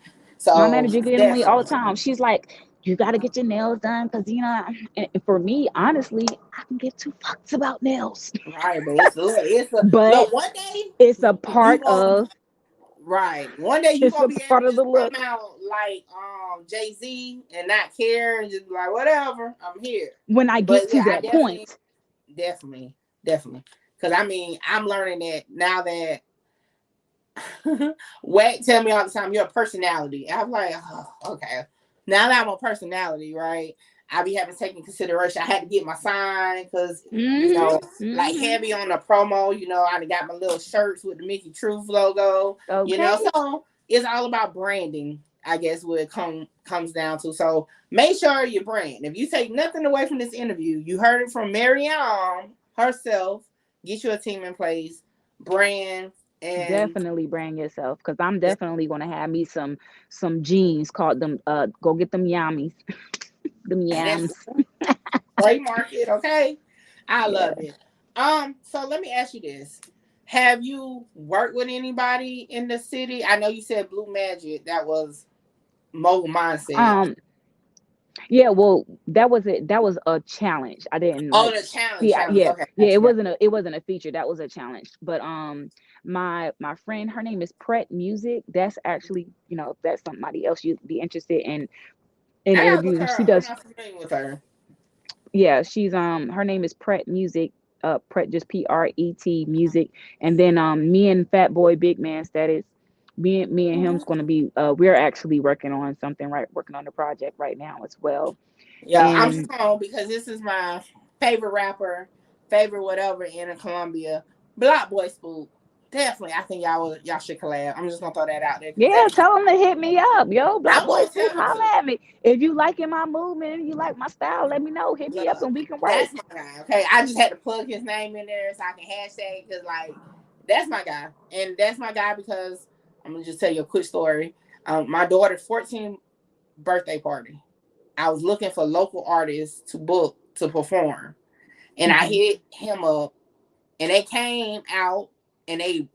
My So manager get on me all the definitely. time. She's like, you got to get your nails done because, and for me, honestly, I can give two fucks about nails. Right, but it's a But look, one day it's a you part gonna of, right. One day you it's gonna a be able part to of the just come look. out like Jay-Z and not care and just be like, whatever, I'm here. When I But get yeah, to I that definitely, point, definitely, definitely. Cause I mean, I'm learning that now that Wack tell me all the time, you're a personality. I'm like, oh, okay. Now that I'm a personality, right? I be having taken consideration. I had to get my sign because hmm like hmm heavy on the promo. I done got my little shirts with the Mickey Truth logo. okay, So it's all about branding. I guess what it comes down to. So make sure your brand. If you take nothing away from this interview, you heard it from MaryAAM herself. Get you a team in place, brand, and definitely brand yourself because I'm definitely gonna have me some jeans called them. Go get them yummies, them that's yams. trademark it, okay? I love Yeah. it. So let me ask you this. Have you worked with anybody in the city? I know you said Blue Magic, that was Mogul Mindset. Um. Yeah, well, that was it. That was a challenge. I didn't Oh, like the challenge, see. challenge. Yeah, Okay, yeah. got It you, got wasn't a feature. That was a challenge. But my friend, her name is Pret Music. That's actually, if that's somebody else you'd be interested in I gotta look interviewing. her She up. I'm does. not familiar with her. Yeah, she's her name is Pret Music. Pret just Pret Music. And then me and Fat Boy Big Man Status. Me and him's Mhm. gonna be. We're actually working on something, right? Working on the project right now as well. Yeah, I'm just And home because this is my favorite rapper, favorite whatever in Colombia. Block Boy Spook. Definitely, I think y'all should collab. I'm just gonna throw that out there because yeah, that tell them to hit me up, yo. Black I'm Boy gonna Spook, tell him to. holla at me. If you liking my movement, if you like my style, let me know. Hit me Look, up and we can work. that's my guy. Okay, I just had to plug his name in there so I can hashtag because like that's my guy, and that's my guy because I'm gonna just tell you a quick story. My daughter's 14th birthday party. I was looking for local artists to book to perform, and I Hmm hit him up, and they came out and they.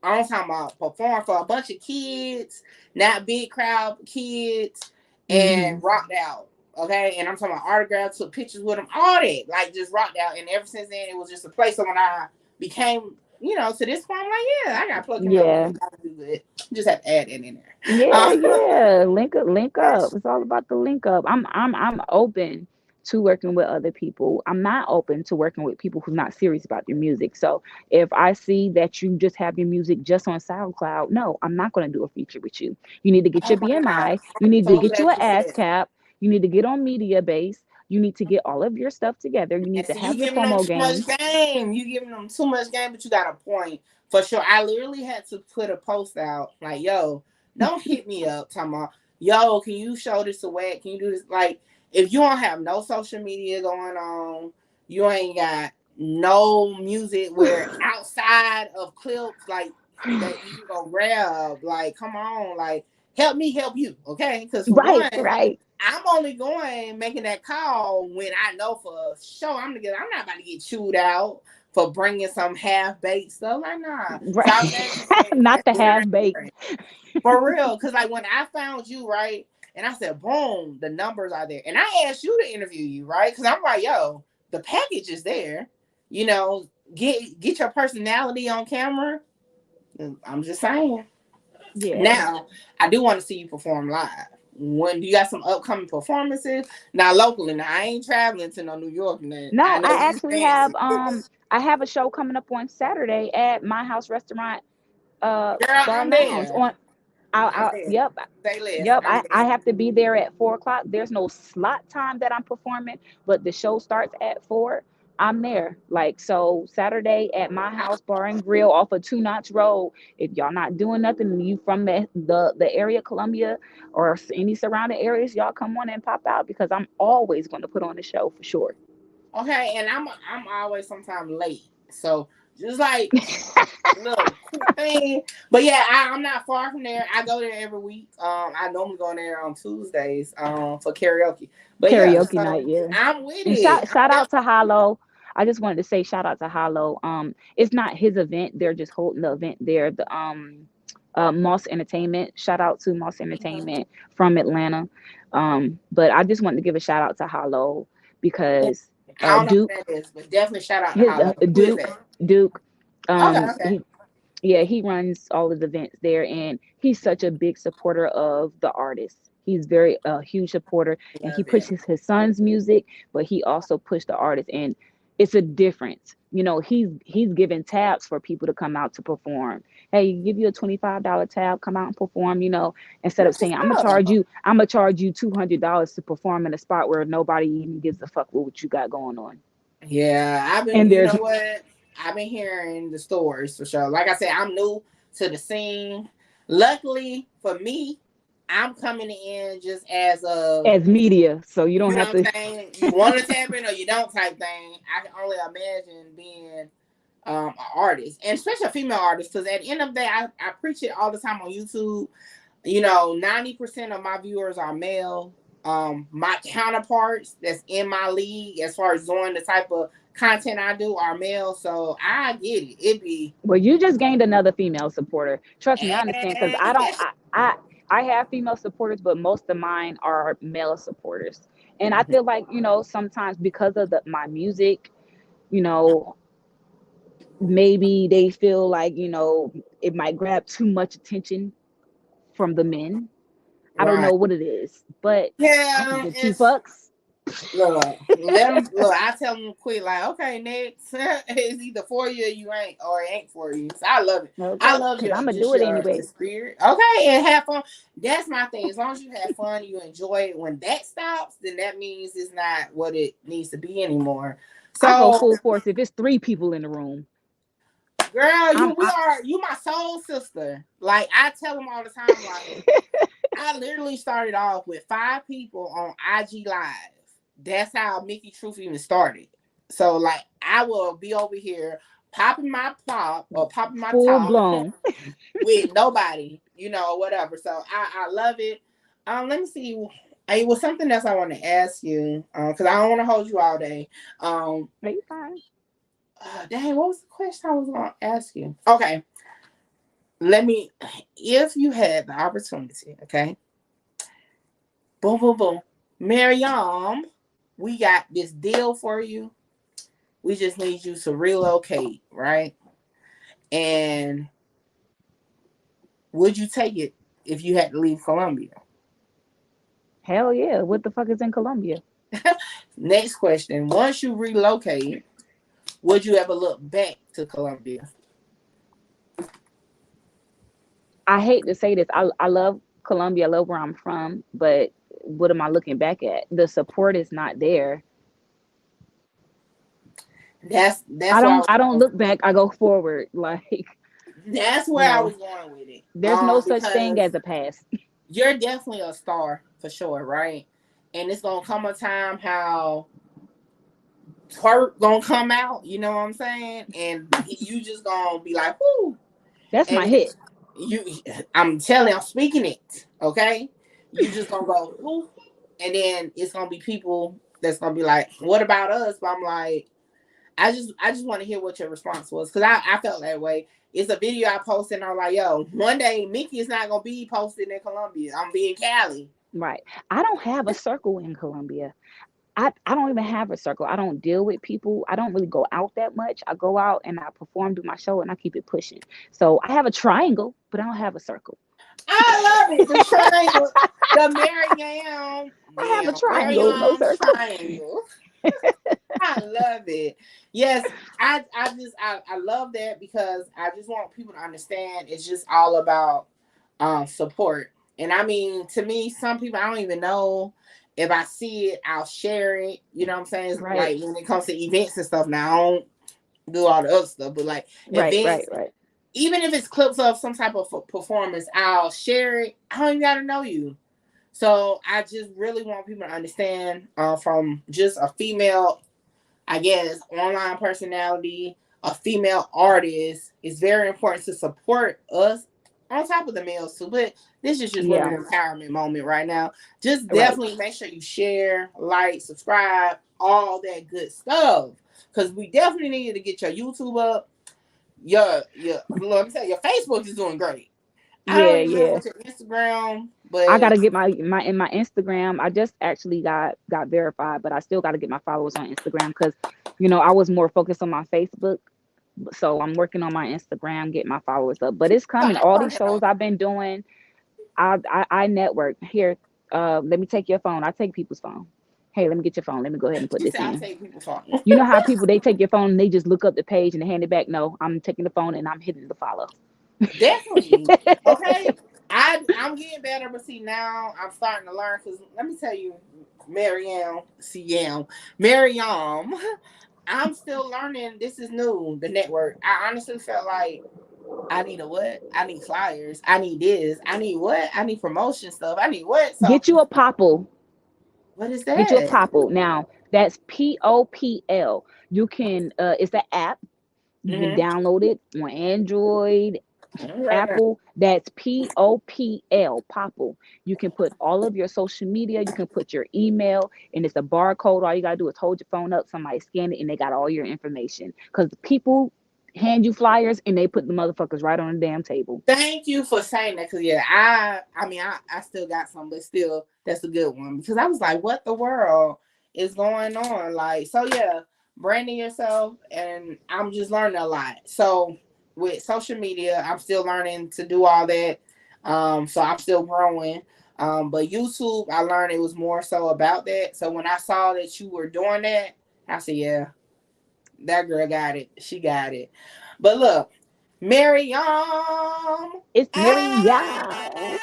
I'm talking about perform for a bunch of kids, not big crowd kids, and hmm rocked out. Okay, and I'm talking about autographs, took pictures with them, all that, like just rocked out. And ever since then, it was just a place. So when I became, to this point, I'm like, yeah, I got to plug him up. Yeah. We got to do good. Just have to add that in there. Yeah, Uh, yeah. Link up, link up. It's all about the link up. I'm open to working with other people. I'm not open to working with people who's not serious about your music. So if I see that you just have your music just on SoundCloud, no, I'm not going to do a feature with you. You need to get oh your my God, BMI. You I'm need to so get you glad an you said that. ASCAP. You need to get on Media Base. You need to get all of your stuff together. You need And to see, you have your giving them promo too much games. game. You giving them too much game, but you got a point for sure. I literally had to put a post out like, "Yo, don't hit me up talking about, yo, can you show this to Wet? Can you do this?" Like, if you don't have no social media going on, you ain't got no music where outside of clips like that you can go grab. Like, come on, like help me help you, okay? Because for Right, one. right. I'm only going making that call when I know for sure I'm not about to get chewed out for bringing some half baked stuff. Like nah. So Right. I'm glad you said Not that's the very half baked. important for real. Because like when I found you right, and I said boom, the numbers are there, and I asked you to interview you right because I'm like yo, the package is there. You know, get your personality on camera. I'm just saying. Yeah. Now, I do want to see you perform live. When do you got some upcoming performances? Now locally, now I ain't traveling to no New York. Now I No, know I you actually have fancy, I have a show coming up on Saturday at my house restaurant girl. bar I'm lounge there. on I'm saying, Yep. say less. Yep, I'm I saying. have to be there at 4 o'clock. There's no slot time that I'm performing, but the show starts at 4. I'm there. Like, so Saturday at my house bar and grill off of 2 Notch Road. If y'all not doing nothing and you from the area, Columbia or any surrounding areas, y'all come on and pop out because I'm always going to put on the show for sure. Okay, and I'm always sometimes late. So just like little quick thing. But yeah, I'm not far from there. I go there every week. I normally go in there on Tuesdays for karaoke. But yeah, Karaoke so night, yeah. I'm with And it. shout out to Hollow. I just wanted to say shout out to Hollow. It's not his event. They're just holding the event there. The Moss Entertainment. Shout out to Moss Entertainment from Atlanta. But I just wanted to give a shout out to Hollow because I don't know Duke, what that is, but definitely shout out to his Hollow. Who is that? Duke, Okay, he okay. yeah, he runs all of the events there, and he's such a big supporter of the artists. He's very a huge supporter, and he Love it. pushes his son's music, but he also pushed the artist, and it's a difference. He's giving tabs for people to come out to perform. Hey, give you a $25 tab, come out and perform. Instead of That's saying just love. I'm gonna charge you $200 to perform in a spot where nobody even gives a fuck with what you got going on. Yeah, I've been, And you there's know what? I've been hearing the stories for sure. Like I said, I'm new to the scene. Luckily for me, I'm coming in just as a, as media, so you don't you know have what to. I'm saying? You want to tap in or you don't type thing. I can only imagine being an artist, and especially a female artist, because at the end of the day, I preach it all the time on YouTube. 90% of my viewers are male. My counterparts that's in my league, as far as doing the type of content I do, are male. So I get it. It be Well, you just gained another female supporter. Trust me, I understand because I don't. and I have female supporters, but most of mine are male supporters, and I feel like sometimes because of my music, you know maybe they feel like it might grab too much attention from the men. I don't right. know what it is, but I don't Yeah, give two it's fucks. look. Let them look. I tell them quit. Like, okay, next, it's either for you or you ain't, or it ain't for you. So I love it. I Okay, love because I'm gonna just do it your anyway. spirit. Okay, and have fun. That's my thing. As long as you have fun, you enjoy it. When that stops, then that means it's not what it needs to be anymore. I go So, full force if it's 3 people in the room. girl, I'm you my soul sister. Like I tell them all the time. Like I literally started off with 5 people on IG Live. That's how Mickey Truth even started. So like I will be over here popping my pop or popping my full top blown. with nobody, whatever. So I love it. Let me see. It was something else I want to ask you because I don't want to hold you all day. Um, Are you fine? Dang, what was the question I was going to ask you? Okay, if you had the opportunity, okay, boom, boom, boom, MaryAAM, we got this deal for you. We just need you to relocate, right? And would you take it if you had to leave Columbia? Hell yeah. What the fuck is in Colombia? Next question. Once you relocate, would you ever look back to Columbia? I hate to say this. I love Colombia. I love where I'm from, but what am I looking back at? The support is not there. That's where I was I don't going. look back. I go forward. Like, That's you where I was know, going with it. there's no such thing Because as a past. you're definitely a star for sure, right? And it's gonna come a time how Twerk gonna come out, you know what I'm saying? And you just gonna be like, whoo. That's And my then hit. you I'm speaking it, okay? You just gonna go, whoo, and then it's gonna be people that's gonna be like, what about us? But I'm like, I just want to hear what your response was because I felt that way. It's a video I posted and I'm like, yo, one day Mickey is not gonna be posted in Columbia. I'm being Cali. Right. I don't have a circle in Colombia. I don't even have a circle. I don't deal with people. I don't really go out that much. I go out and I perform, do my show, and I keep it pushing. So I have a triangle, but I don't have a circle. I love it. The triangle, the MaryAAM, I have a yeah, triangle, no MaryAAM circle. triangle. I love it. Yes, I love that because I just want people to understand it's just all about support. And I mean, to me, some people I don't even know. If I see it, I'll share it. You know what I'm saying? It's Right. like when it comes to events and stuff, now I don't do all the other stuff, but like Right. events, Right. even if it's clips of some type of performance, I'll share it. I don't even gotta know you. So I just really want people to understand from just a female, I guess, online personality, a female artist, it's very important to support us on top of the males too. But this is just Yeah. women empowerment moment right now. Just Right. definitely make sure you share, like, subscribe, all that good stuff. Because we definitely need to get your YouTube up. Let me tell you, your Facebook is doing great. I don't Yeah. even know Yeah. what your Instagram, I but gotta get my in my Instagram. I just actually got verified, but I still gotta get my followers on Instagram because, I was more focused on my Facebook. So I'm working on my Instagram, get my followers up. But it's so coming. I'm All these working on shows I've been doing, I network. Here, let me take your phone. I take people's phone. Hey, let me get your phone. Let me go ahead and it. put She this said I in. take people phone. You know how people they take your phone and they just look up the page and they hand it back? No, I'm taking the phone and I'm hitting the follow. Definitely. Okay. I'm getting better, but see now I'm starting to learn because let me tell you, MaryAAM, I'm still learning. This is new, the network. I honestly felt like I need a what? I need flyers. I need this. I need what? I need promotion stuff. I need what? So Get you a popple. what is Get you a that? popple. Now that's POPL. You can it's an app. You can Mm-hmm. download it on Android, Right now. Apple. That's POPL, Popple. You can put all of your social media, you can put your email, and it's a barcode. All you gotta do is hold your phone up, somebody scan it, and they got all your information. Because people hand you flyers and they put the motherfuckers right on the damn table. Thank you for saying that, because yeah, I mean I still got some, but still that's a good one because I was like, what the world is going on? Like, so yeah, branding yourself, and I'm just learning a lot. So with social media, I'm still learning to do all that. So I'm still growing. But YouTube, I learned it was more so about that. So when I saw that you were doing that, I said, yeah, that girl got it. She got it. But look, MaryAAM, It's Mary, ah, yeah.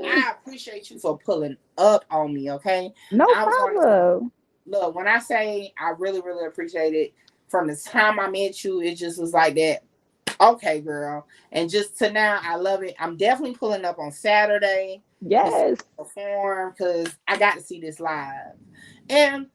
I appreciate you for pulling up on me. Okay, No I was on this. problem. Look, when I say I really, really appreciate it, from the time I met you, it just was like that. Okay, girl, and just to now, I love it. I'm definitely pulling up on Saturday to see Yes. you perform because I got to see this live, and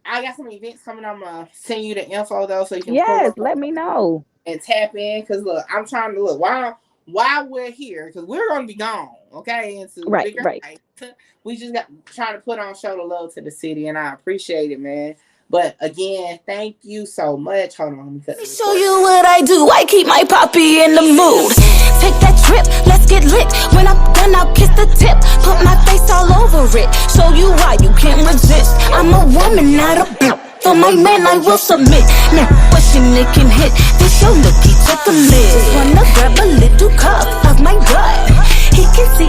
I got some events coming. I'm gonna send you the info though, so you can pull Yes. up Let me know. and tap in. Cause look, I'm trying to look while we're here, because we're gonna be gone, okay, into Right, bigger right. heights. We just got trying to put on show the love to the city, and I appreciate it, man. But again, thank you so much. Hold on, Let me show you what I do. I keep my poppy in the mood. Take that trip, let's get lit. When I'm done, I'll kiss the tip. Put my face all over it. Show you why you can't resist. I'm a woman, not a bitch. For my man, I will submit. Now, question it can hit. This your looky, check the lid. Just wanna grab a little cup of my gut. He can see.